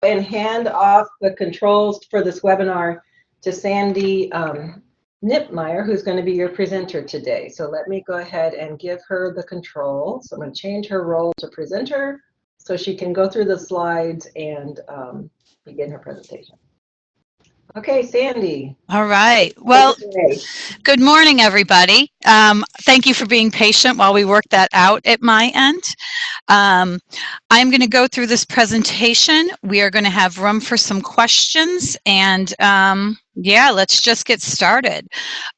and hand off the controls for this webinar to Sandy Knipmeyer, who's going to be your presenter today. So let me go ahead and give her the controls. I'm going to change her role to presenter so she can go through the slides and begin her presentation. Okay, Sandy. All right. Well, good morning, everybody. Thank you for being patient while we work that out at my end. I'm going to go through this presentation. We are going to have room for some questions, and yeah, let's just get started.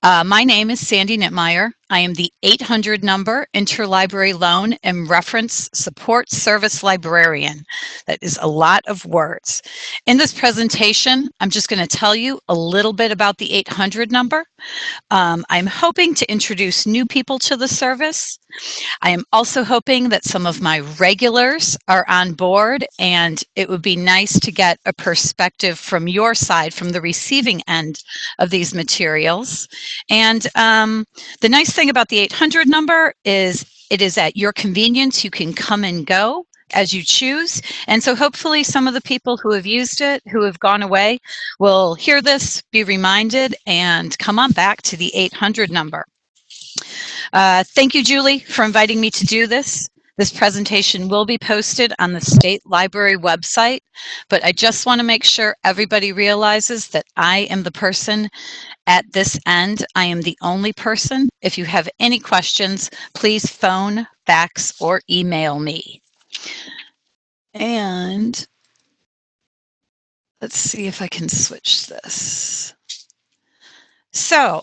My name is Sandy Knipmeyer. I am the 800 number Interlibrary Loan and Reference Support Service Librarian. That is a lot of words. In this presentation, I'm just going to tell you a little bit about the 800 number. I'm hoping to introduce new people to the service. I am also hoping that some of my regulars are on board, and it would be nice to get a perspective from your side, from the receiving end of these materials. And the nice thing about the 800 number is it is at your convenience. You can come and go as you choose. And so hopefully some of the people who have used it, who have gone away, will hear this, be reminded, and come on back to the 800 number. Thank you, Julie, for inviting me to do this. This presentation will be posted on the State Library website, but I just want to make sure everybody realizes that I am the person at this end. I am the only person. If you have any questions, please phone, fax, or email me. And let's see if I can switch this. So,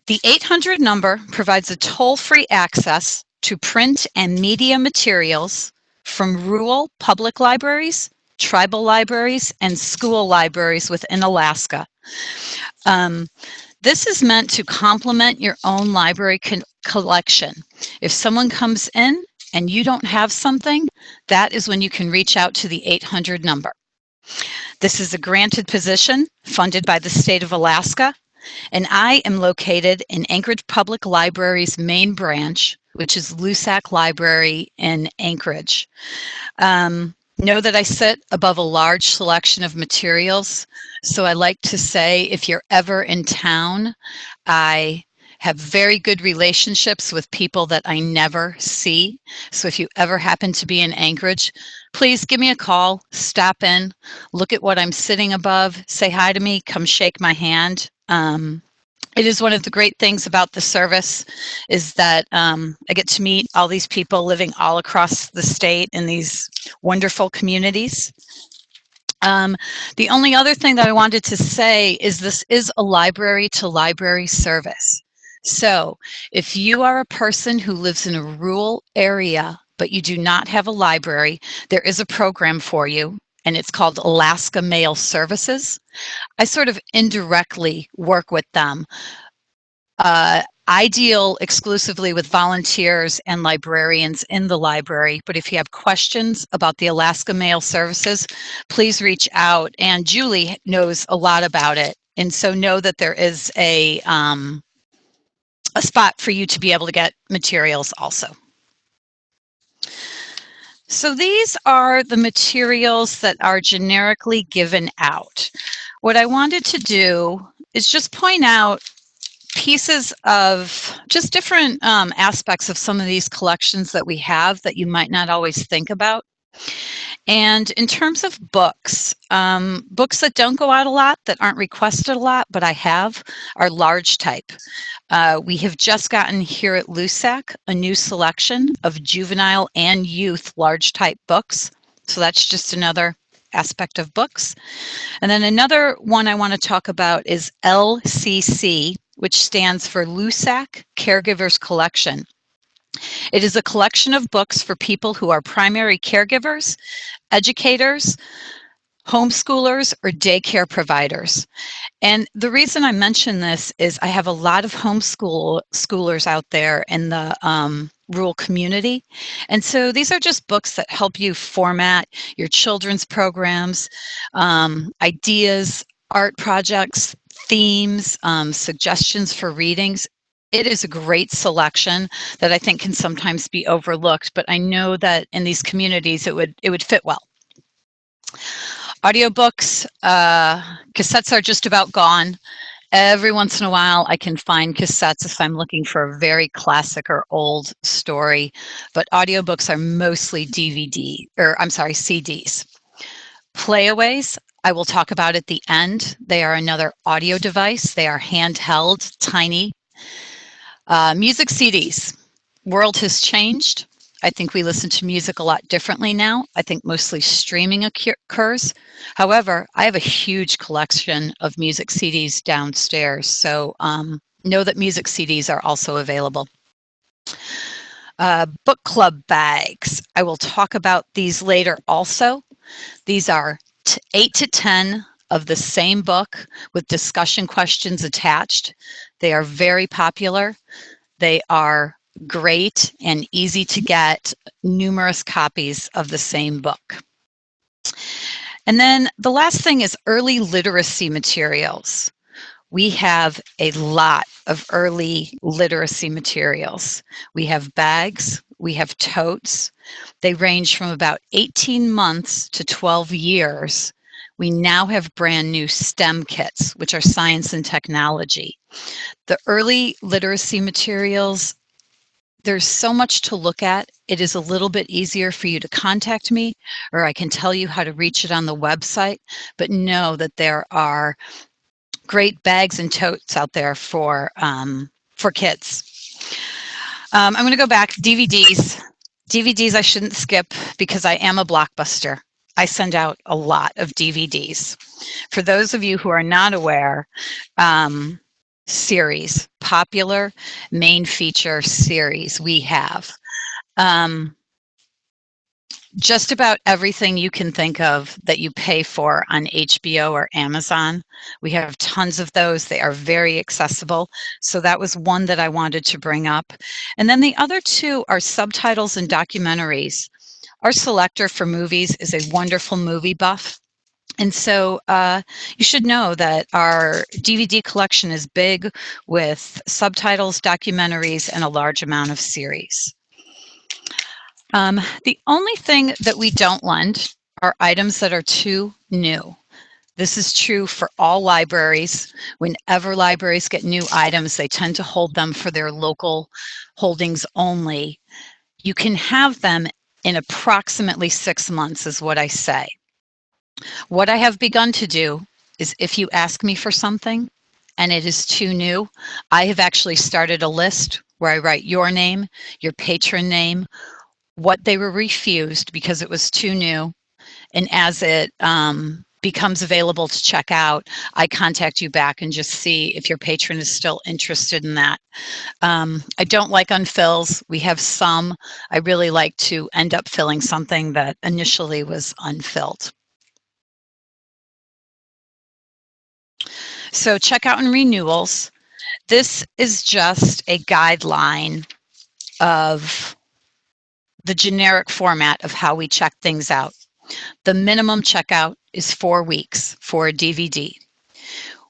the 800 number provides a toll-free access to print and media materials from rural public libraries, tribal libraries, and school libraries within Alaska. This is meant to complement your own library collection. If someone comes in and you don't have something, that is when you can reach out to the 800 number. This is a granted position funded by the state of Alaska, and I am located in Anchorage Public Library's main branch, which is Lusac Library in Anchorage. Know that I sit above a large selection of materials, so I like to say if you're ever in town, I have very good relationships with people that I never see. So if you ever happen to be in Anchorage, please give me a call, stop in, look at what I'm sitting above, say hi to me, come shake my hand. It is one of the great things about the service is that I get to meet all these people living all across the state in these wonderful communities. The only other thing that I wanted to say is this is a library to library service. So if you are a person who lives in a rural area, but you do not have a library, there is a program for you, and it's called Alaska Mail Services. I sort of indirectly work with them. I deal exclusively with volunteers and librarians in the library, but if you have questions about the Alaska Mail Services, please reach out. And Julie knows a lot about it, and so know that there is a spot for you to be able to get materials also. So these are the materials that are generically given out. What I wanted to do is just point out pieces of just different aspects of some of these collections that we have that you might not always think about. And in terms of books, books that don't go out a lot, that aren't requested a lot, but I have, are large type. We have just gotten here at Lusac a new selection of juvenile and youth large type books. So that's just another aspect of books. And then another one I want to talk about is LCC, which stands for Lusac Caregivers Collection. It is a collection of books for people who are primary caregivers, educators, homeschoolers, or daycare providers. And the reason I mention this is I have a lot of homeschoolers out there in the rural community. And so these are just books that help you format your children's programs, ideas, art projects, themes, suggestions for readings. It is a great selection that I think can sometimes be overlooked, but I know that in these communities it would fit well. Audiobooks, cassettes are just about gone. Every once in a while I can find cassettes if I'm looking for a very classic or old story, but audiobooks are mostly CDs. Playaways, I will talk about at the end. They are another audio device. They are handheld, tiny. Music CDs. World has changed. I think we listen to music a lot differently now. I think mostly streaming occurs. However, I have a huge collection of music CDs downstairs, so know that music CDs are also available. Book club bags. I will talk about these later also. These are 8 to 10 of the same book with discussion questions attached. They are very popular. They are great and easy to get, numerous copies of the same book. And then the last thing is early literacy materials. We have a lot of early literacy materials. We have bags, we have totes. They range from about 18 months to 12 years. We now have brand new STEM kits, which are science and technology. The early literacy materials, there's so much to look at. It is a little bit easier for you to contact me, or I can tell you how to reach it on the website, but know that there are great bags and totes out there for kids. I'm going to go back. DVDs. DVDs I shouldn't skip because I am a Blockbuster. I send out a lot of DVDs. For those of you who are not aware, series, popular main feature series we have. Just about everything you can think of that you pay for on HBO or Amazon. We have tons of those. They are very accessible. So that was one that I wanted to bring up. And then the other two are subtitles and documentaries. Our selector for movies is a wonderful movie buff. And so you should know that our DVD collection is big with subtitles, documentaries, and a large amount of series. The only thing that we don't lend are items that are too new. This is true for all libraries. Whenever libraries get new items, they tend to hold them for their local holdings only. You can have them in approximately 6 months is what I say. What I have begun to do is if you ask me for something and it is too new, I have actually started a list where I write your name, your patron name, what they were refused because it was too new, and as it becomes available to check out, I contact you back and just see if your patron is still interested in that. I don't like unfills. We have some. I really like to end up filling something that initially was unfilled. So checkout and renewals. This is just a guideline of the generic format of how we check things out. The minimum checkout is 4 weeks for a DVD.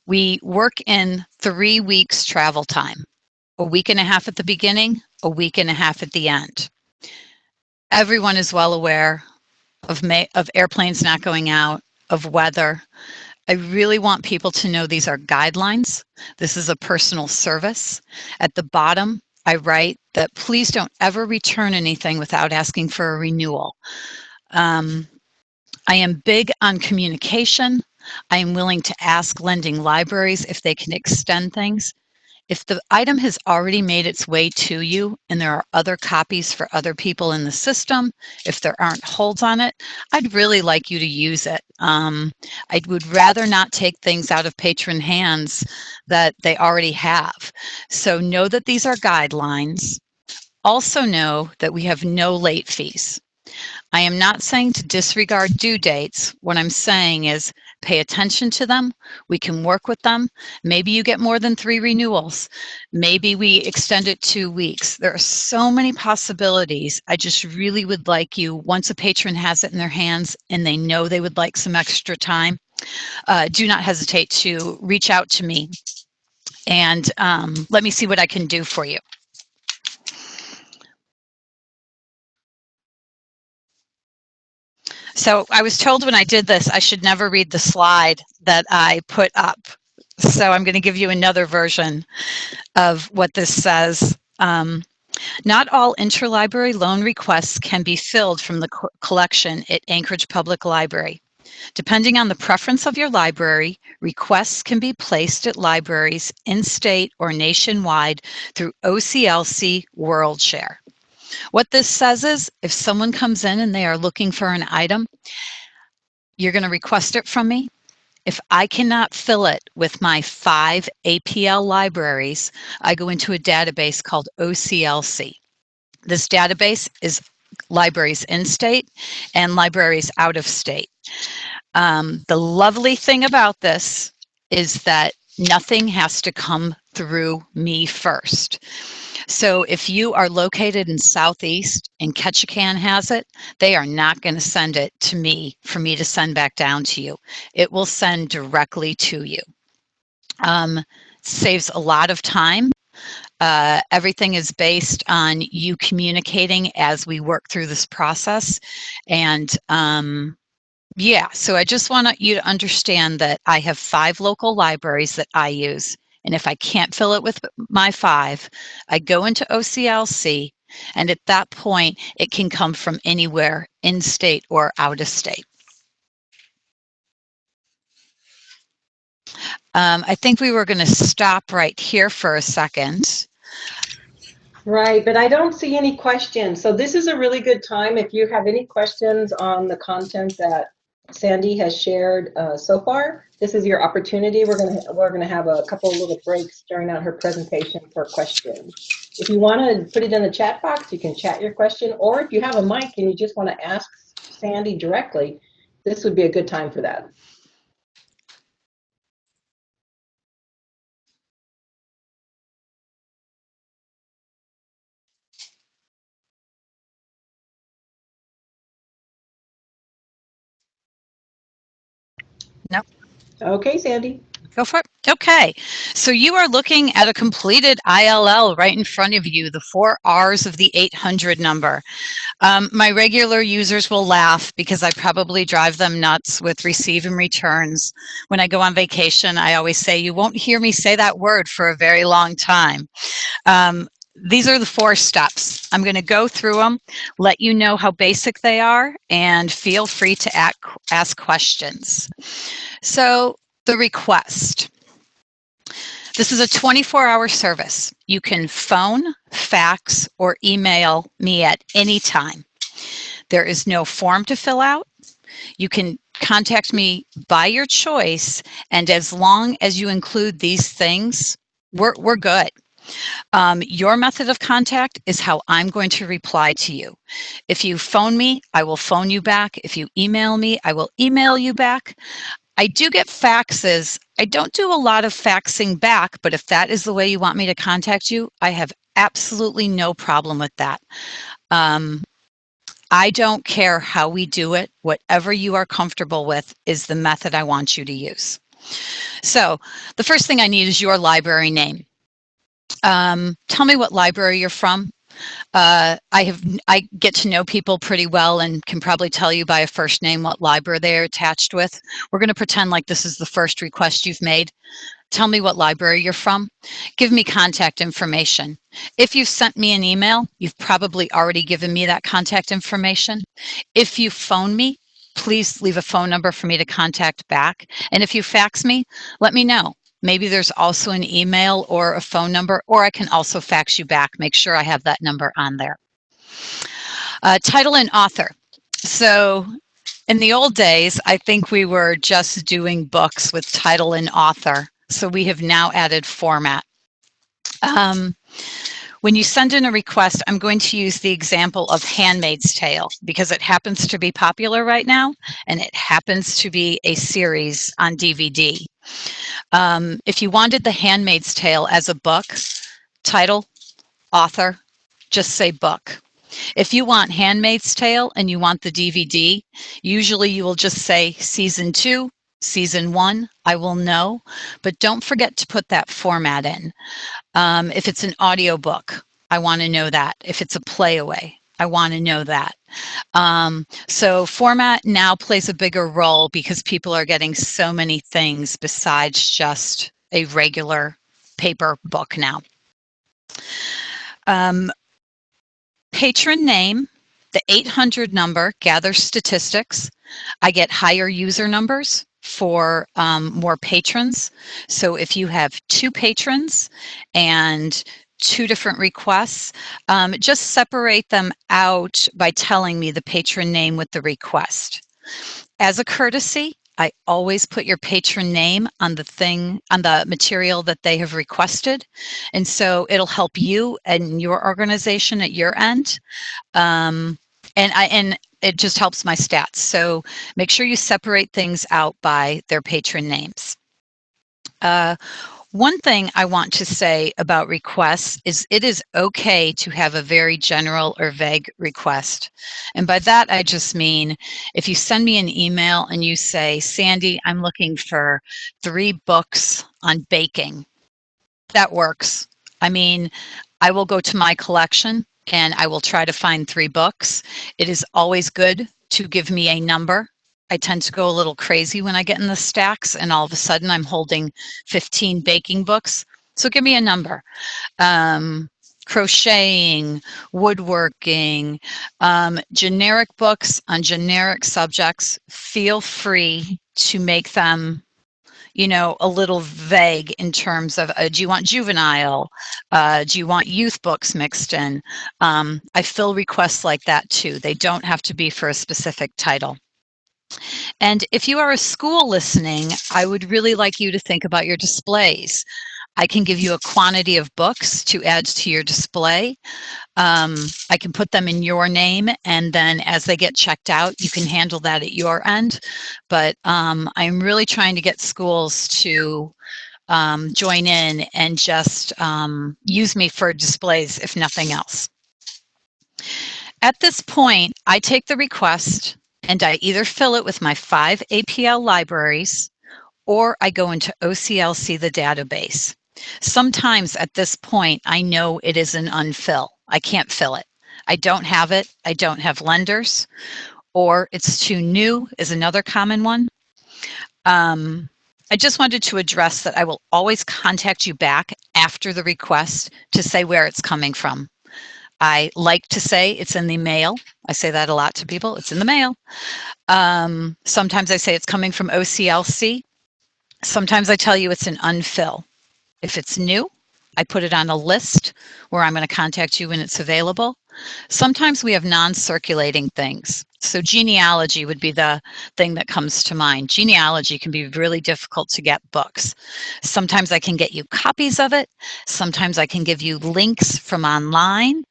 We work in 3 weeks travel time, a week and a half at the beginning, a week and a half at the end. Everyone is well aware of airplanes not going out, of weather. I really want people to know these are guidelines. This is a personal service. At the bottom, I write that please don't ever return anything without asking for a renewal. I am big on communication. I am willing to ask lending libraries if they can extend things. If the item has already made its way to you and there are other copies for other people in the system, if there aren't holds on it, I'd really like you to use it. I would rather not take things out of patron hands that they already have. So know that these are guidelines. Also know that we have no late fees. I am not saying to disregard due dates. What I'm saying is pay attention to them. We can work with them. Maybe you get more than 3 renewals. Maybe we extend it 2 weeks. There are so many possibilities. I just really would like you, once a patron has it in their hands and they know they would like some extra time, do not hesitate to reach out to me. And let me see what I can do for you. So I was told when I did this, I should never read the slide that I put up. So I'm going to give you another version of what this says. Not all interlibrary loan requests can be filled from the collection at Anchorage Public Library. Depending on the preference of your library, requests can be placed at libraries in-state or nationwide through OCLC WorldShare. What this says is, if someone comes in and they are looking for an item, you're going to request it from me. If I cannot fill it with my 5 APL libraries, I go into a database called OCLC. This database is libraries in-state and libraries out of state. The lovely thing about this is that nothing has to come through me first. So if you are located in Southeast and Ketchikan has it, they are not going to send it to me for me to send back down to you. It will send directly to you. Saves a lot of time. Everything is based on you communicating as we work through this process. And yeah, so I just want you to understand that I have 5 local libraries that I use. And if I can't fill it with my 5, I go into OCLC, and at that point, it can come from anywhere, in-state or out of state. I think we were going to stop right here for a second. Right, but I don't see any questions. So this is a really good time. If you have any questions on the content that Sandy has shared so far, this is your opportunity. We're gonna have a couple of little breaks during out her presentation for questions. If you want to put it in the chat box, you can chat your question, or if you have a mic and you just want to ask Sandy directly, this would be a good time for that. Nope. Okay, Sandy. Go for it. Okay, so you are looking at a completed ILL right in front of you, the 4 R's of the 800 number. My regular users will laugh because I probably drive them nuts with receive and returns. When I go on vacation, I always say, you won't hear me say that word for a very long time. These are the 4 steps. I'm going to go through them, let you know how basic they are, and feel free to ask questions. So the request. This is a 24-hour service. You can phone, fax, or email me at any time. There is no form to fill out. You can contact me by your choice, and as long as you include these things, we're good. Your method of contact is how I'm going to reply to you. If you phone me, I will phone you back. If you email me, I will email you back. I do get faxes. I don't do a lot of faxing back, but if that is the way you want me to contact you, I have absolutely no problem with that. I don't care how we do it. Whatever you are comfortable with is the method I want you to use. So the first thing I need is your library name. Tell me what library you're from. I get to know people pretty well and can probably tell you by a first name what library they're attached with. We're going to pretend like this is the first request you've made. Tell me what library you're from. Give me contact information. If you've sent me an email, you've probably already given me that contact information. If you phone me, please leave a phone number for me to contact back. And if you fax me, let me know. Maybe there's also an email or a phone number, or I can also fax you back. Make sure I have that number on there. Title and author. So in the old days, I think we were just doing books with title and author. So we have now added format. When you send in a request, I'm going to use the example of Handmaid's Tale because it happens to be popular right now, and it happens to be a series on DVD. If you wanted The Handmaid's Tale as a book, title, author, just say book. If you want Handmaid's Tale and you want the DVD, usually you will just say season 2, Season 1, I will know, but don't forget to put that format in. If it's an audiobook, I want to know that. If it's a playaway, I want to know that. So format now plays a bigger role because people are getting so many things besides just a regular paper book now. Patron name, the 800 number gathers statistics. I get higher user numbers for more patrons. So if you have 2 patrons and 2 different requests, just separate them out by telling me the patron name with the request. As a courtesy, I always put your patron name on the material that they have requested. And so it'll help you and your organization at your end. And it just helps my stats. So make sure you separate things out by their patron names. One thing I want to say about requests is it is okay to have a very general or vague request. And by that, I just mean if you send me an email and you say, Sandy, I'm looking for 3 books on baking, that works. I mean, I will go to my collection and I will try to find 3 books. It is always good to give me a number. I tend to go a little crazy when I get in the stacks and all of a sudden I'm holding 15 baking books. So give me a number. Crocheting, woodworking, generic books on generic subjects, feel free to make them, you know, a little vague in terms of, do you want juvenile? Do you want youth books mixed in? I fill requests like that too. They don't have to be for a specific title. And if you are a school listening, I would really like you to think about your displays. I can give you a quantity of books to add to your display. I can put them in your name, and then as they get checked out, you can handle that at your end. But I'm really trying to get schools to join in and just use me for displays, if nothing else. At this point, I take the request and I either fill it with my 5 APL libraries or I go into OCLC, the database. Sometimes at this point, I know it is an unfill. I can't fill it. I don't have it. I don't have lenders, or it's too new is another common one. I just wanted to address that I will always contact you back after the request to say where it's coming from. I like to say it's in the mail. I say that a lot to people. It's in the mail. Sometimes I say it's coming from OCLC. Sometimes I tell you it's an unfill. If it's new, I put it on a list where I'm going to contact you when it's available. Sometimes we have non-circulating things. So genealogy would be the thing that comes to mind. Genealogy can be really difficult to get books. Sometimes I can get you copies of it. Sometimes I can give you links from online.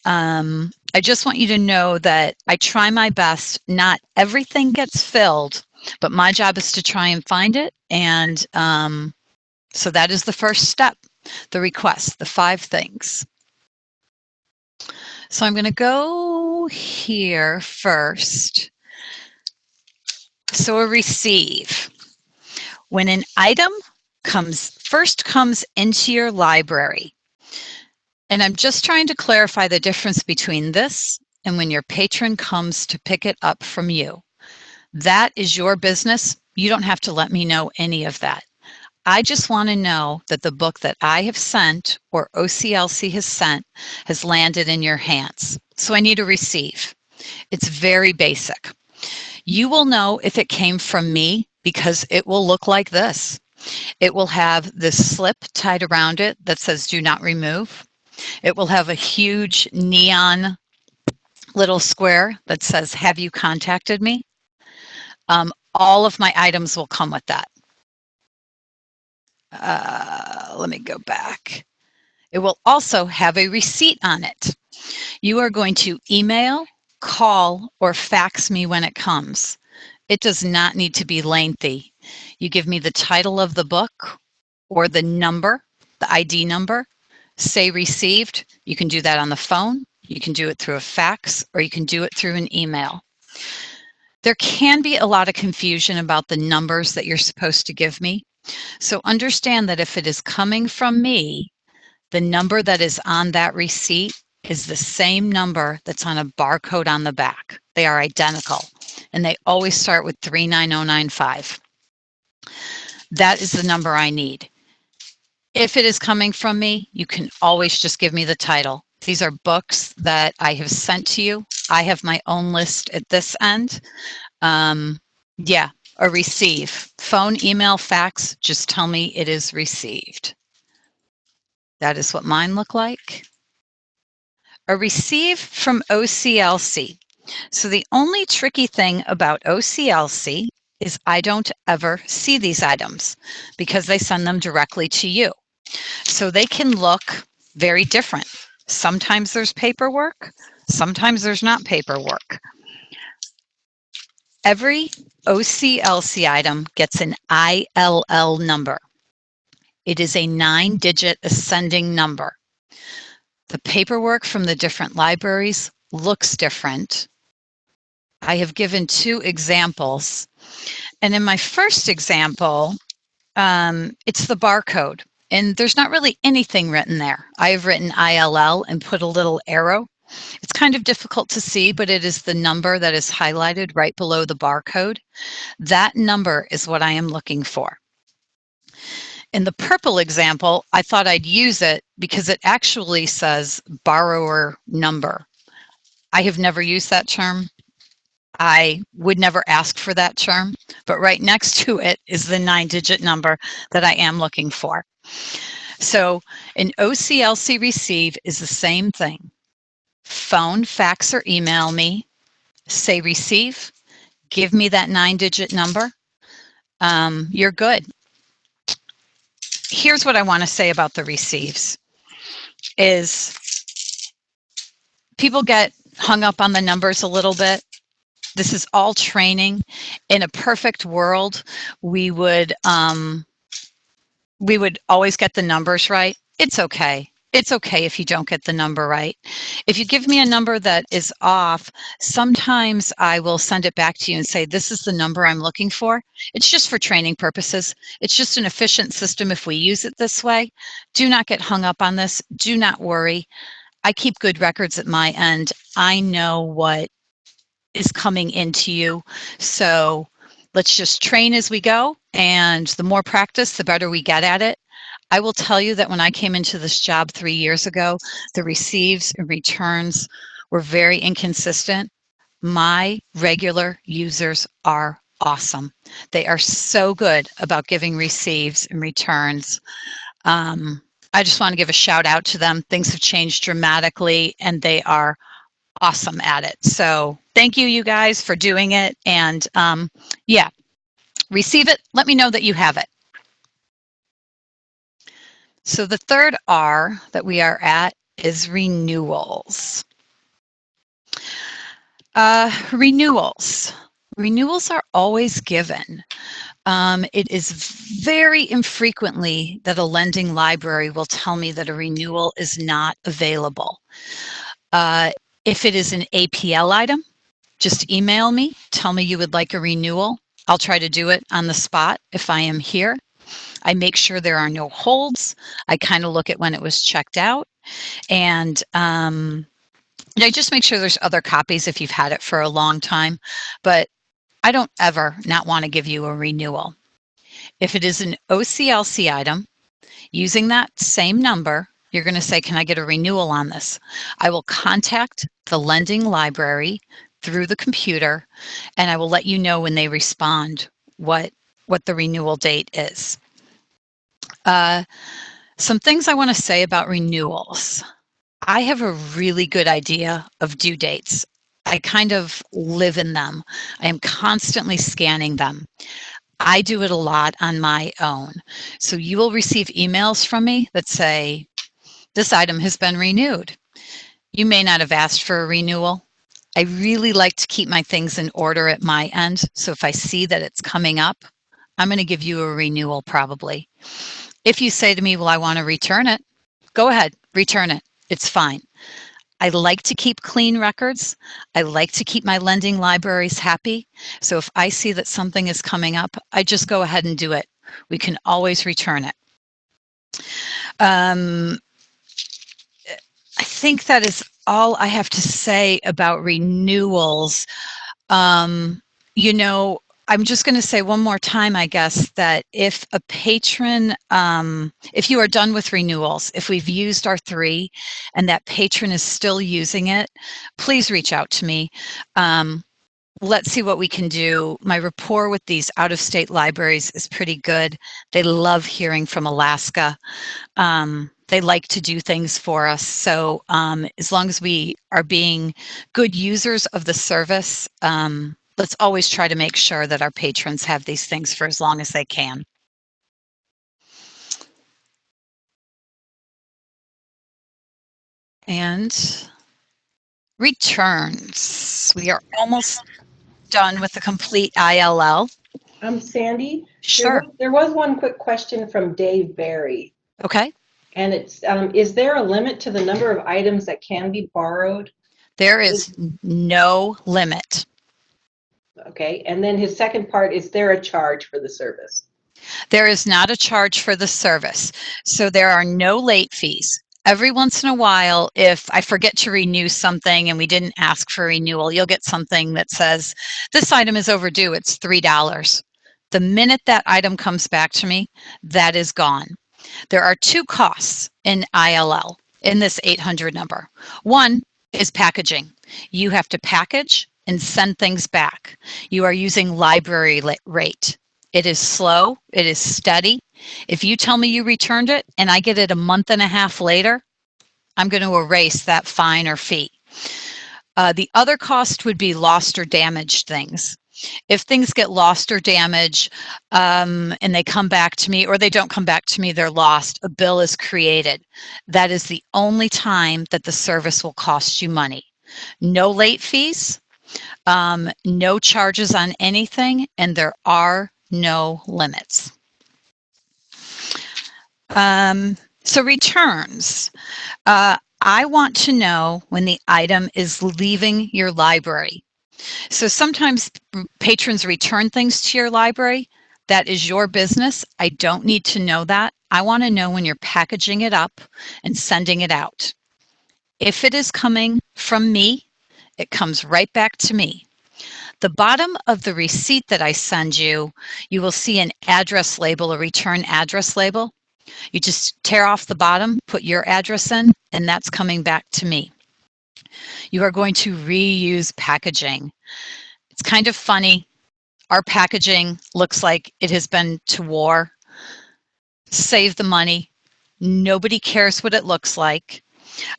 I just want you to know that I try my best. Not everything gets filled, but my job is to try and find it. And so that is the first step, the request, the 5 things. So I'm going to go here first. So a receive. When an item first comes into your library, and I'm just trying to clarify the difference between this and when your patron comes to pick it up from you. That is your business. You don't have to let me know any of that. I just want to know that the book that I have sent or OCLC has sent has landed in your hands. So I need a receive. It's very basic. You will know if it came from me because it will look like this. It will have this slip tied around it that says do not remove. It will have a huge neon little square that says have you contacted me? All of my items will come with that. Let me go back. It will also have a receipt on it. You are going to email, call, or fax me when it comes. It does not need to be lengthy. You give me the title of the book or the number, the ID number, say received. You can do that on the phone. You can do it through a fax, or you can do it through an email. There can be a lot of confusion about the numbers that you're supposed to give me. So understand that if it is coming from me, the number that is on that receipt is the same number that's on a barcode on the back. They are identical, and they always start with 39095. That is the number I need. If it is coming from me, you can always just give me the title. These are books that I have sent to you. I have my own list at this end. Yeah, a receive. Phone, email, fax, just tell me it is received. That is what mine look like. A receive from OCLC. So the only tricky thing about OCLC is I don't ever see these items because they send them directly to you. So they can look very different. Sometimes there's paperwork, sometimes there's not paperwork. Every OCLC item gets an ILL number. It is a 9-digit ascending number. The paperwork from the different libraries looks different. I have given 2 examples. And in my first example, it's the barcode. And there's not really anything written there. I have written ILL and put a little arrow. It's kind of difficult to see, but it is the number that is highlighted right below the barcode. That number is what I am looking for. In the purple example, I thought I'd use it because it actually says borrower number. I have never used that term. I would never ask for that term, but right next to it is the 9-digit number that I am looking for. So an OCLC receive is the same thing. Phone, fax, or email me, say receive, give me that 9-digit number. You're good. Here's what I want to say about the receives is people get hung up on the numbers a little bit. This is all training. In a perfect world, we would always get the numbers right. It's okay. It's okay if you don't get the number right. If you give me a number that is off, sometimes I will send it back to you and say, this is the number I'm looking for. It's just for training purposes. It's just an efficient system if we use it this way. Do not get hung up on this. Do not worry. I keep good records at my end. I know what is coming into you. So let's just train as we go. And the more practice, the better we get at it. I will tell you that when I came into this job 3 years ago, the receives and returns were very inconsistent. My regular users are awesome. They are so good about giving receives and returns. I just want to give a shout out to them. Things have changed dramatically and they are awesome at it. So thank you, you guys, for doing it. And yeah, receive it. Let me know that you have it. So the third R that we are at is renewals. Renewals. Renewals are always given. It is very infrequently that a lending library will tell me that a renewal is not available. If it is an APL item, just email me, tell me you would like a renewal. I'll try to do it on the spot if I am here. I make sure there are no holds. I kind of look at when it was checked out. And I just make sure there's other copies if you've had it for a long time. But I don't ever not want to give you a renewal. If it is an OCLC item, using that same number, you're going to say, can I get a renewal on this? I will contact the lending library through the computer, and I will let you know when they respond what the renewal date is. Some things I want to say about renewals. I have a really good idea of due dates. I kind of live in them. I am constantly scanning them. I do it a lot on my own. So you will receive emails from me that say, this item has been renewed. You may not have asked for a renewal. I really like to keep my things in order at my end. So if I see that it's coming up, I'm going to give you a renewal probably. If you say to me, well, I want to return it, go ahead, return it. It's fine. I like to keep clean records. I like to keep my lending libraries happy. So if I see that something is coming up, I just go ahead and do it. We can always return it. I think that is all I have to say about renewals. You know, I'm just going to say one more time, I guess, that if a patron, if you are done with renewals, if we've used our 3 and that patron is still using it, please reach out to me. Let's see what we can do. My rapport with these out-of-state libraries is pretty good. They love hearing from Alaska. They like to do things for us. So as long as we are being good users of the service, let's always try to make sure that our patrons have these things for as long as they can. And returns. We are almost done with the complete ILL. Sandy? Sure. There was one quick question from Dave Barry. Okay. And it's, is there a limit to the number of items that can be borrowed? There is no limit. Okay, and then his second part, is there a charge for the service? There is not a charge for the service. So there are no late fees. Every once in a while, if I forget to renew something and we didn't ask for renewal, you'll get something that says, this item is overdue, it's $3. The minute that item comes back to me, that is gone. There are 2 costs in ILL, in this 800 number. One is packaging. You have to package and send things back. You are using library rate. It is slow, it is steady. If you tell me you returned it and I get it a month and a half later, I'm going to erase that fine or fee. The other cost would be lost or damaged things. If things get lost or damaged and they come back to me, or they don't come back to me, they're lost, a bill is created. That is the only time that the service will cost you money. No late fees, no charges on anything, and there are no limits. So returns. I want to know when the item is leaving your library. So sometimes patrons return things to your library. That is your business. I don't need to know that. I want to know when you're packaging it up and sending it out. If it is coming from me, it comes right back to me. The bottom of the receipt that I send you, you will see an address label, a return address label. You just tear off the bottom, put your address in, and that's coming back to me. You are going to reuse packaging. It's kind of funny. Our packaging looks like it has been to war. Save the money. Nobody cares what it looks like.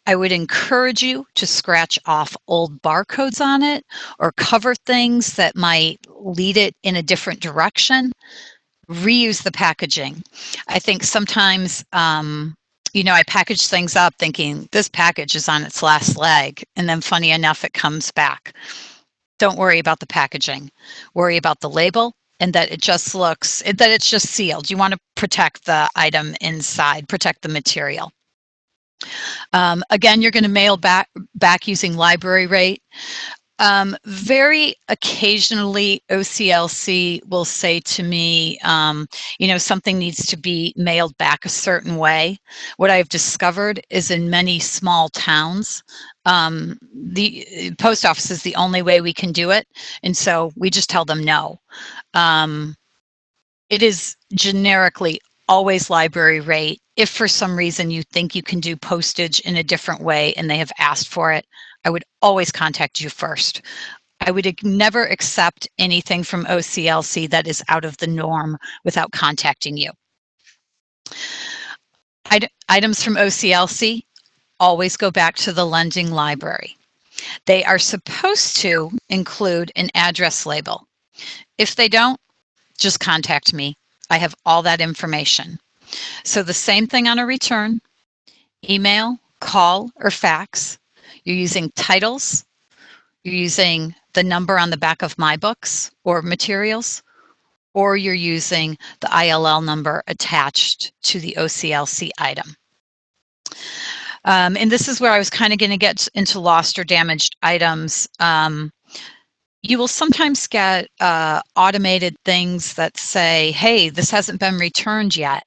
I would encourage you to scratch off old barcodes on it or cover things that might lead it in a different direction. Reuse the packaging. I think sometimes, you know, I package things up thinking this package is on its last leg, and then funny enough, it comes back. Don't worry about the packaging. Worry about the label and that it just looks, that it's just sealed. You want to protect the item inside, protect the material. Again, you're going to mail back using library rate. Very occasionally, OCLC will say to me, you know, something needs to be mailed back a certain way. What I've discovered is in many small towns, the post office is the only way we can do it. And so we just tell them no. It is generically always library rate. If for some reason you think you can do postage in a different way and they have asked for it, I would always contact you first. I would never accept anything from OCLC that is out of the norm without contacting you. Items from OCLC always go back to the lending library. They are supposed to include an address label. If they don't, just contact me. I have all that information. So the same thing on a return, email, call, or fax. You're using titles. You're using the number on the back of my books or materials, or you're using the ILL number attached to the OCLC item. And this is where I was kind of going to get into lost or damaged items. You will sometimes get automated things that say, hey, this hasn't been returned yet.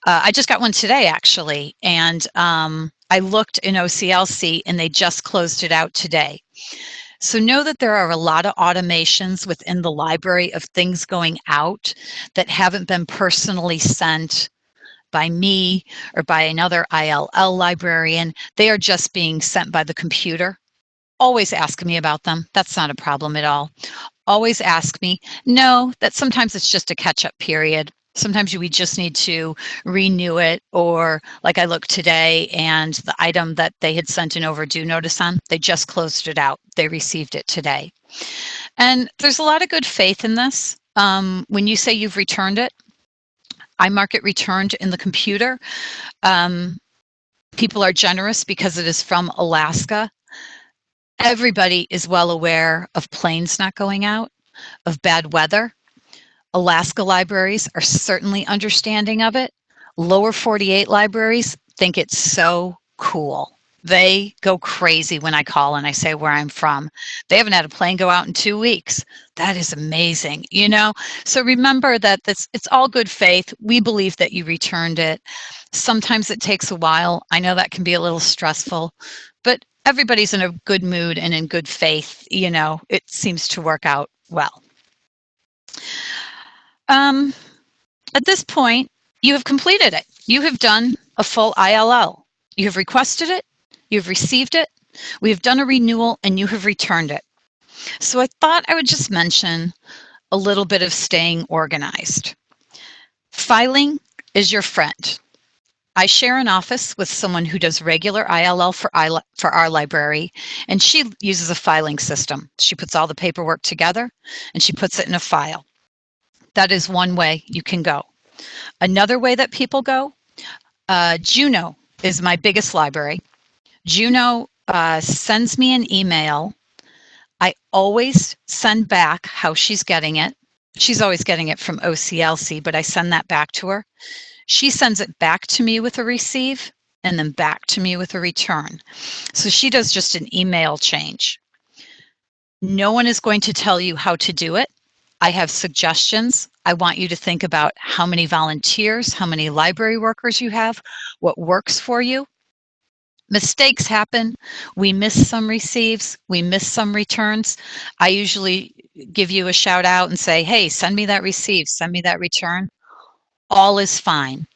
I just got one today, actually, and I looked in OCLC and they just closed it out today. So know that there are a lot of automations within the library of things going out that haven't been personally sent by me or by another ILL librarian. They are just being sent by the computer. Always ask me about them. That's not a problem at all. Always ask me. Know that sometimes it's just a catch-up period. Sometimes we just need to renew it, or like I looked today and the item that they had sent an overdue notice on, they just closed it out. They received it today. And there's a lot of good faith in this. When you say you've returned it, I mark it returned in the computer. People are generous because it is from Alaska. Everybody is well aware of planes not going out, of bad weather. Alaska libraries are certainly understanding of it. Lower 48 libraries think it's so cool. They go crazy when I call and I say where I'm from. They haven't had a plane go out in 2 weeks. That is amazing, you know? So remember that it's all good faith. We believe that you returned it. Sometimes it takes a while. I know that can be a little stressful, but everybody's in a good mood and in good faith. You know, it seems to work out well. At this point, you have completed it. You have done a full ILL. You have requested it. You have received it. We have done a renewal and you have returned it. So I thought I would just mention a little bit of staying organized. Filing is your friend. I share an office with someone who does regular ILL for our library, and she uses a filing system. She puts all the paperwork together and she puts it in a file. That is one way you can go. Another way that people go, Juno is my biggest library. Juno sends me an email. I always send back how she's getting it. She's always getting it from OCLC, but I send that back to her. She sends it back to me with a receive and then back to me with a return. So she does just an email change. No one is going to tell you how to do it. I have suggestions. I want you to think about how many volunteers, how many library workers you have, what works for you. Mistakes happen. We miss some receives. We miss some returns. I usually give you a shout out and say, hey, send me that receive, send me that return. All is fine.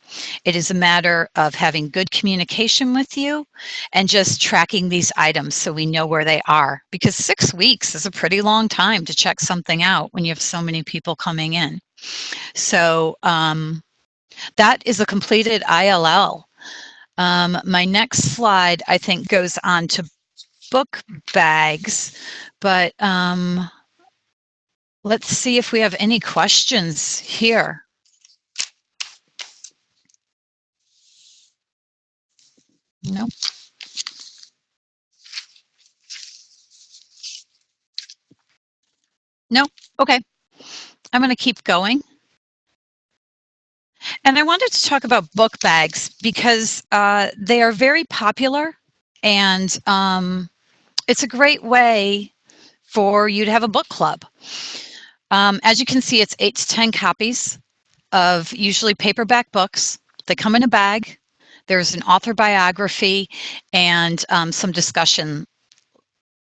It is a matter of having good communication with you and just tracking these items so we know where they are, because 6 weeks is a pretty long time to check something out when you have so many people coming in. So that is a completed ILL. My next slide, I think, goes on to book bags, but let's see if we have any questions here. Nope. Nope. Okay. I'm going to keep going. And I wanted to talk about book bags because they are very popular, and it's a great way for you to have a book club. As you can see, it's 8 to 10 copies of usually paperback books. They come in a bag. There's an author biography and some discussion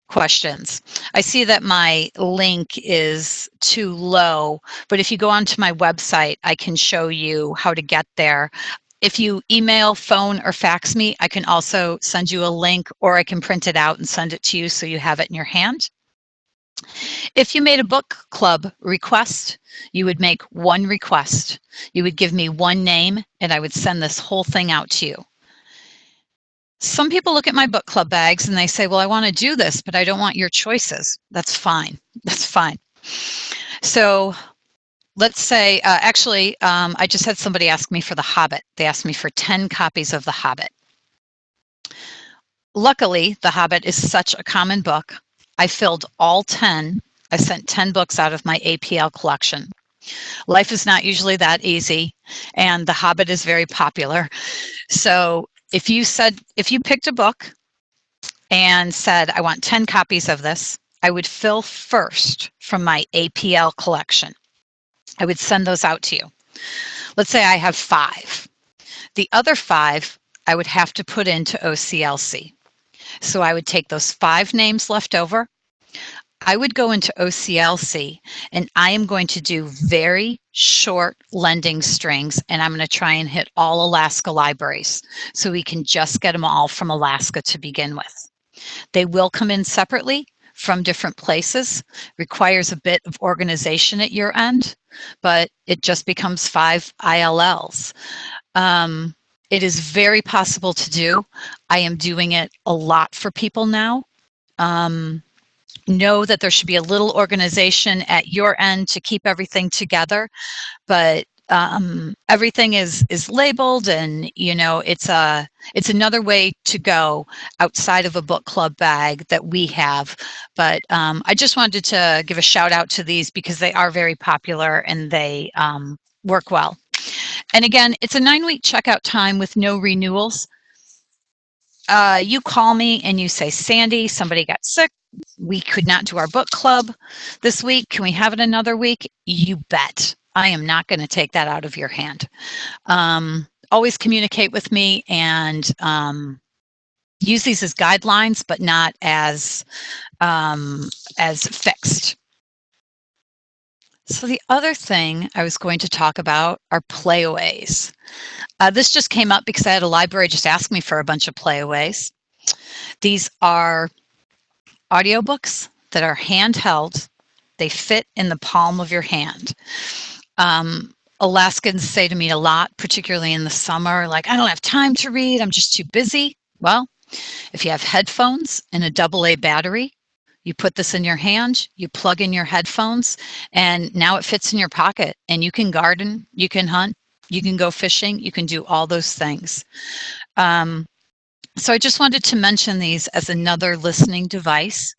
questions. I see that my link is too low, but if you go onto my website, I can show you how to get there. If you email, phone, or fax me, I can also send you a link, or I can print it out and send it to you so you have it in your hand. If you made a book club request, you would make one request. You would give me one name, and I would send this whole thing out to you. Some people look at my book club bags and they say, well, I want to do this, but I don't want your choices. That's fine. That's fine. So let's say, I just had somebody ask me for The Hobbit. They asked me for 10 copies of The Hobbit. Luckily, The Hobbit is such a common book. I filled all 10. I sent 10 books out of my APL collection. Life is not usually that easy, and The Hobbit is very popular. So if you picked a book and said, I want 10 copies of this, I would fill first from my APL collection. I would send those out to you. Let's say I have 5. The other 5 I would have to put into OCLC. So I would take those 5 names left over. I would go into OCLC and I am going to do very short lending strings, and I'm going to try and hit all Alaska libraries so we can just get them all from Alaska to begin with. They will come in separately from different places, requires a bit of organization at your end, but it just becomes 5 ILLs. It is very possible to do. I am doing it a lot for people now. Know that there should be a little organization at your end to keep everything together, but everything is labeled, and it's another way to go outside of a book club bag that we have. But I just wanted to give a shout out to these because they are very popular and they work well. And again, it's a 9-week checkout time with no renewals. You call me and you say, Sandy, somebody got sick. We could not do our book club this week. Can we have it another week? You bet. I am not going to take that out of your hand. Always communicate with me and use these as guidelines, but not as fixed. So the other thing I was going to talk about are playaways. This just came up because I had a library just ask me for a bunch of playaways. These are audiobooks that are handheld. They fit in the palm of your hand. Alaskans say to me a lot, particularly in the summer, like, I don't have time to read, I'm just too busy. Well, if you have headphones and a AA battery, you put this in your hand, you plug in your headphones, and now it fits in your pocket, and you can garden, you can hunt, you can go fishing, you can do all those things. So I just wanted to mention these as another listening device.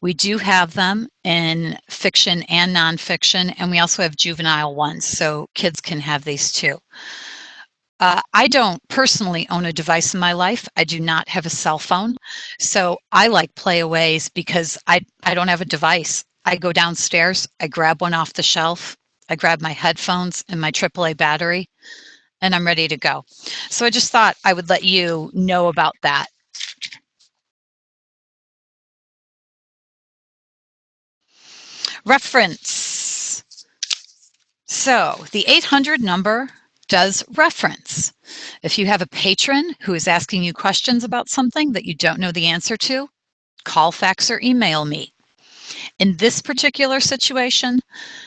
We do have them in fiction and nonfiction, and we also have juvenile ones, so kids can have these too. I don't personally own a device in my life. I do not have a cell phone, so I like playaways because I don't have a device. I go downstairs, I grab one off the shelf, I grab my headphones and my AAA battery, and I'm ready to go. So I just thought I would let you know about that. Reference. So the 800 number does reference. If you have a patron who is asking you questions about something that you don't know the answer to, call, fax, or email me. In this particular situation,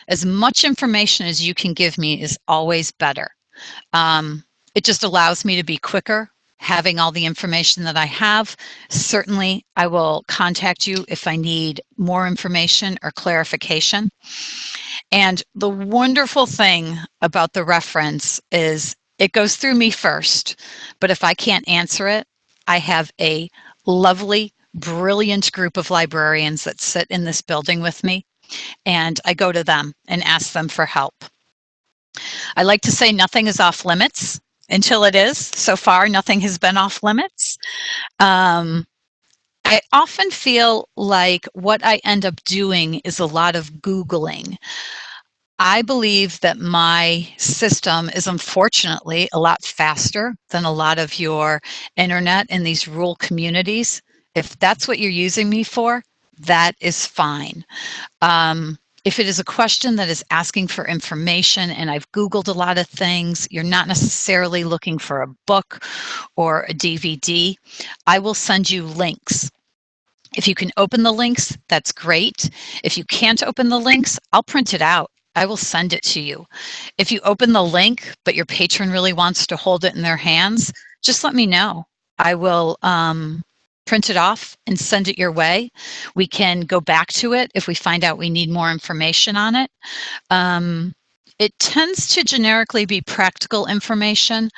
as much information as you can give me is always better. It just allows me to be quicker, having all the information that I have. Certainly, I will contact you if I need more information or clarification. And the wonderful thing about the reference is it goes through me first, but if I can't answer it, I have a lovely, brilliant group of librarians that sit in this building with me, and I go to them and ask them for help. I like to say nothing is off limits until it is. So far, nothing has been off limits. I often feel like what I end up doing is a lot of Googling. I believe that my system is unfortunately a lot faster than a lot of your internet in these rural communities. If that's what you're using me for, that is fine. If it is a question that is asking for information and I've Googled a lot of things, you're not necessarily looking for a book or a DVD, I will send you links. If you can open the links, that's great. If you can't open the links, I'll print it out. I will send it to you. If you open the link, but your patron really wants to hold it in their hands, just let me know. I will print it off and send it your way. We can go back to it if we find out we need more information on it. It tends to generically be practical information.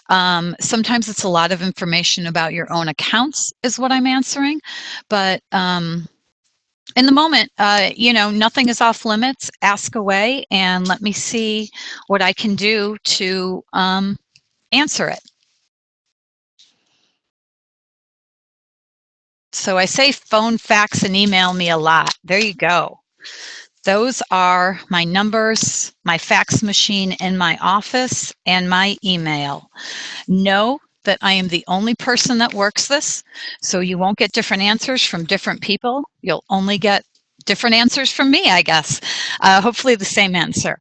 Sometimes it's a lot of information about your own accounts is what I'm answering. But in the moment, nothing is off limits. Ask away and let me see what I can do to answer it. So I say phone, fax, and email me a lot. There you go. Those are my numbers, my fax machine in my office, and my email. Know that I am the only person that works this, so you won't get different answers from different people. You'll only get different answers from me, I guess. Hopefully the same answer.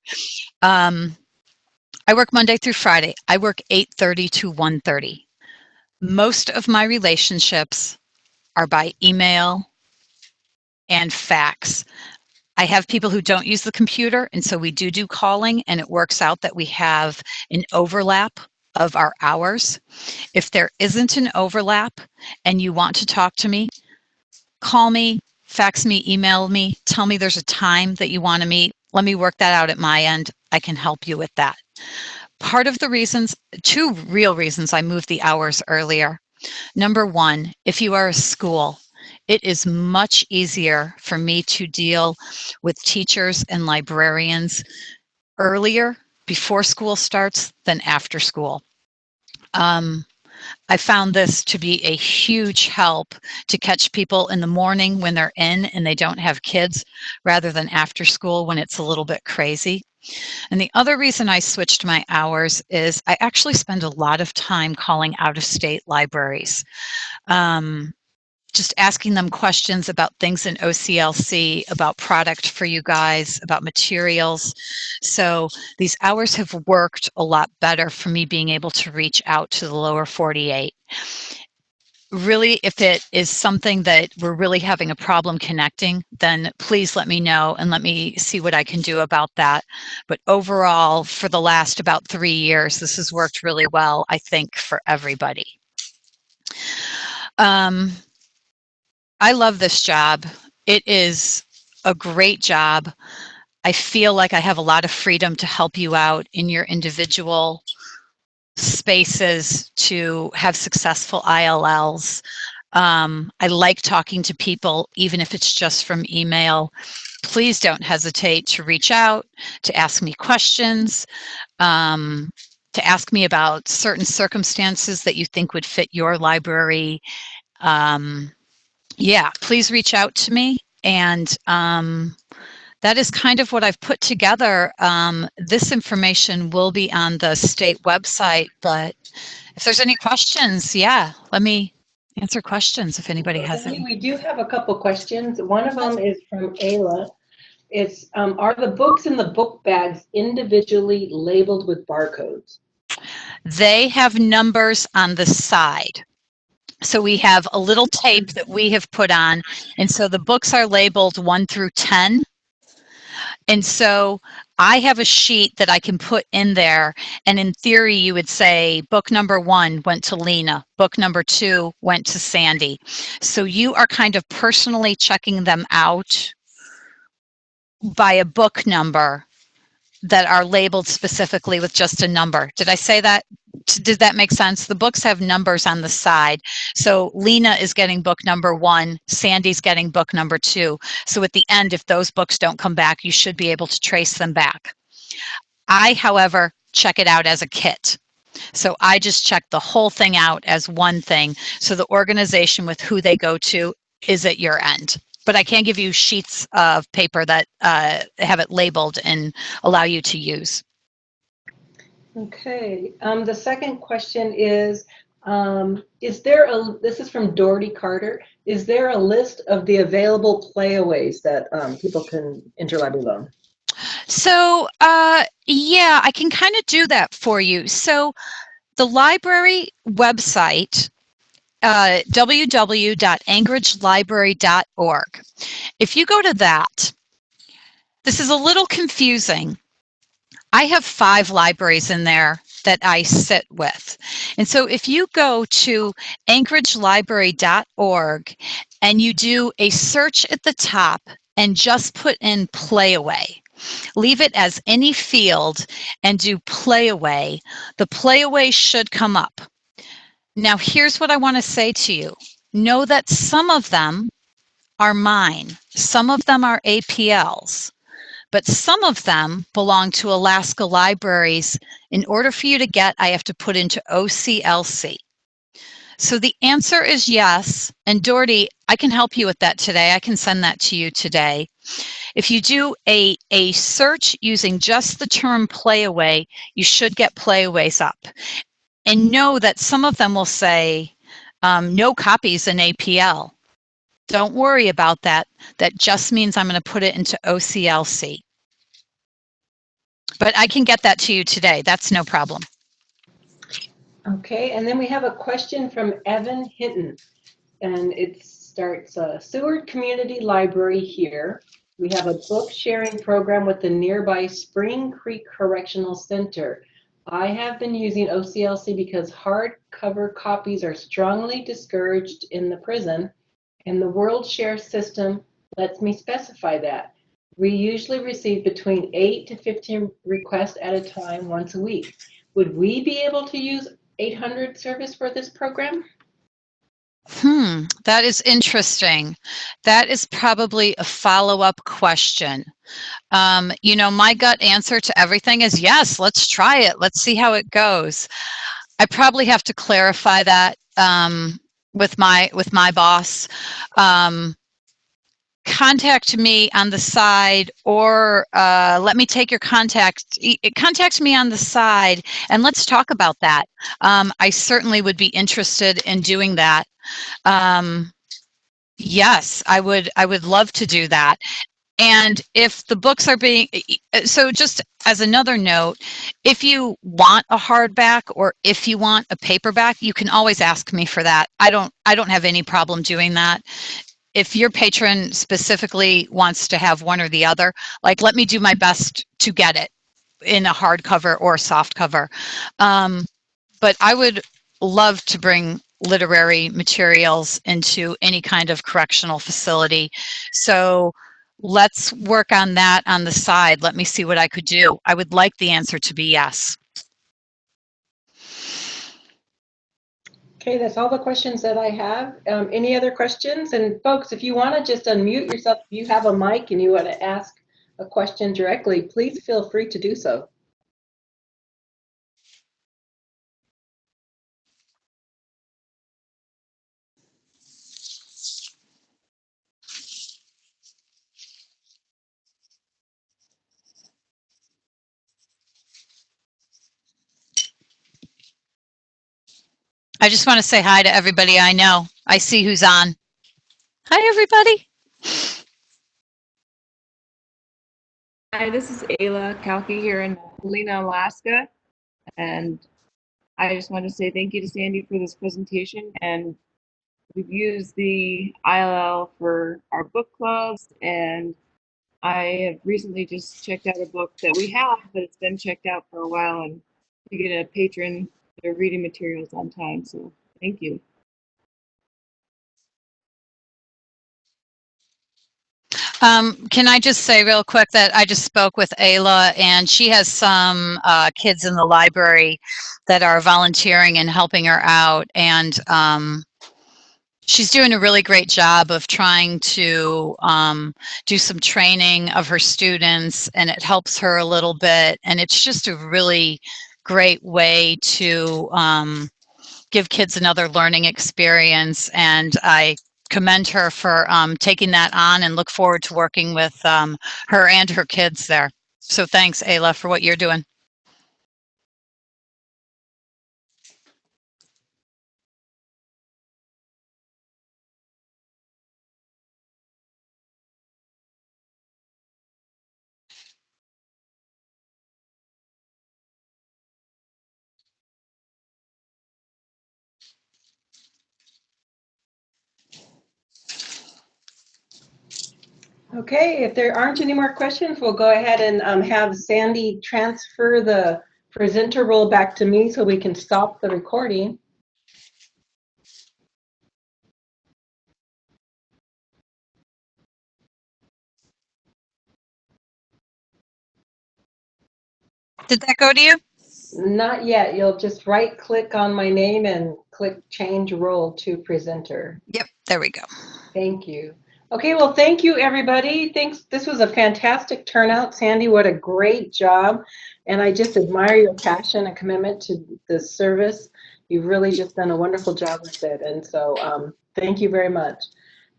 I work Monday through Friday. I work 8:30 to 1:30. Most of my relationships are by email and fax. I have people who don't use the computer, and so we do calling, and it works out that we have an overlap of our hours. If there isn't an overlap and you want to talk to me, call me, fax me, email me, tell me there's a time that you want to meet. Let me work that out at my end. I can help you with that. Part of the reasons, two real reasons I moved the hours earlier. Number one, if you are a school, it is much easier for me to deal with teachers and librarians earlier, before school starts, than after school. I found this to be a huge help to catch people in the morning when they're in and they don't have kids, rather than after school when it's a little bit crazy. And the other reason I switched my hours is I actually spend a lot of time calling out-of-state libraries. Just asking them questions about things in OCLC, about product for you guys, about materials. So these hours have worked a lot better for me being able to reach out to the lower 48. Really, if it is something that we're really having a problem connecting, then please let me know and let me see what I can do about that. But overall, for the last about 3 years, this has worked really well, I think, for everybody. I love this job. It is a great job. I feel like I have a lot of freedom to help you out in your individual spaces to have successful ILLs. I like talking to people, even if it's just from email. Please don't hesitate to reach out, to ask me questions, to ask me about certain circumstances that you think would fit your library. Yeah, please reach out to me. And that is kind of what I've put together. This information will be on the state website, but if there's any questions, yeah, let me answer questions if anybody has any. We do have a couple questions. One of them is from Ayla. It's, are the books in the book bags individually labeled with barcodes? They have numbers on the side. So we have a little tape that we have put on, and so the books are labeled 1 through 10. And so I have a sheet that I can put in there, and in theory you would say book number 1 went to Lena, book number 2 went to Sandy. So you are kind of personally checking them out by a book number that are labeled specifically with just a number. Did I say that? Did that make sense? The books have numbers on the side. So Lena is getting book number 1, Sandy's getting book number 2. So at the end, if those books don't come back, you should be able to trace them back. I, however, check it out as a kit. So I just check the whole thing out as one thing. So the organization with who they go to is at your end. But I can give you sheets of paper that have it labeled and allow you to use. Okay. The second question is there a, this is from Doherty Carter, is there a list of the available playaways that people can interlibrary loan? So, yeah, I can kind of do that for you. So the library website, www.angridgelibrary.org. If you go to that, this is a little confusing. I have 5 libraries in there that I sit with. And so if you go to angridgelibrary.org and you do a search at the top and just put in Playaway, leave it as any field and do Playaway, the Playaway should come up. Now, here's what I want to say to you. Know that some of them are mine. Some of them are APLs. But some of them belong to Alaska Libraries. In order for you to get, I have to put into OCLC. So the answer is yes. And Doherty, I can help you with that today. I can send that to you today. If you do a search using just the term Playaway, you should get Playaways up. And know that some of them will say no copies in APL. Don't worry about that. That just means I'm going to put it into OCLC. But I can get that to you today. That's no problem. Okay, and then we have a question from Evan Hinton, and it starts, Seward Community Library here. We have a book sharing program with the nearby Spring Creek Correctional Center. I have been using OCLC because hardcover copies are strongly discouraged in the prison, and the WorldShare system lets me specify that. We usually receive between 8 to 15 requests at a time once a week. Would we be able to use 800 service for this program? That is interesting. That is probably a follow-up question. My gut answer to everything is yes, let's try it. Let's see how it goes. I probably have to clarify that with my boss. Contact me on the side, or let me take your contact me on the side, and let's talk about that. I certainly would be interested in doing that. Yes, I would love to do that. And if the books are being, so just as another note, if you want a hardback or if you want a paperback, you can always ask me for that. I don't have any problem doing that. If your patron specifically wants to have one or the other, like, let me do my best to get it in a hardcover or soft cover. But I would love to bring literary materials into any kind of correctional facility. So let's work on that on the side. Let me see what I could do. I would like the answer to be yes. Okay, that's all the questions that I have. Any other questions? And folks, if you want to just unmute yourself, if you have a mic and you want to ask a question directly, please feel free to do so. I just want to say hi to everybody I know. I see who's on. Hi, everybody. Hi, this is Ayla Kalki here in Helena, Alaska, and I just want to say thank you to Sandy for this presentation. And we've used the ILL for our book clubs, and I have recently just checked out a book that we have, but it's been checked out for a while, and to get a patron their reading materials on time. So thank you. Can I just say real quick that I just spoke with Ayla, and she has some kids in the library that are volunteering and helping her out, and she's doing a really great job of trying to do some training of her students, and it helps her a little bit, and it's just a really great way to give kids another learning experience, and I commend her for taking that on and look forward to working with her and her kids there. So thanks, Ayla, for what you're doing. Okay, if there aren't any more questions, we'll go ahead and have Sandy transfer the presenter role back to me so we can stop the recording. Did that go to you? Not yet. You'll just right click on my name and click change role to presenter. Yep, there we go. Thank you. Okay, well, thank you, everybody. Thanks. This was a fantastic turnout. Sandy, what a great job. And I just admire your passion and commitment to the service. You've really just done a wonderful job with it. And so thank you very much.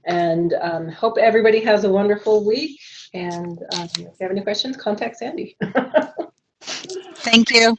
And hope everybody has a wonderful week. And if you have any questions, contact Sandy. Thank you.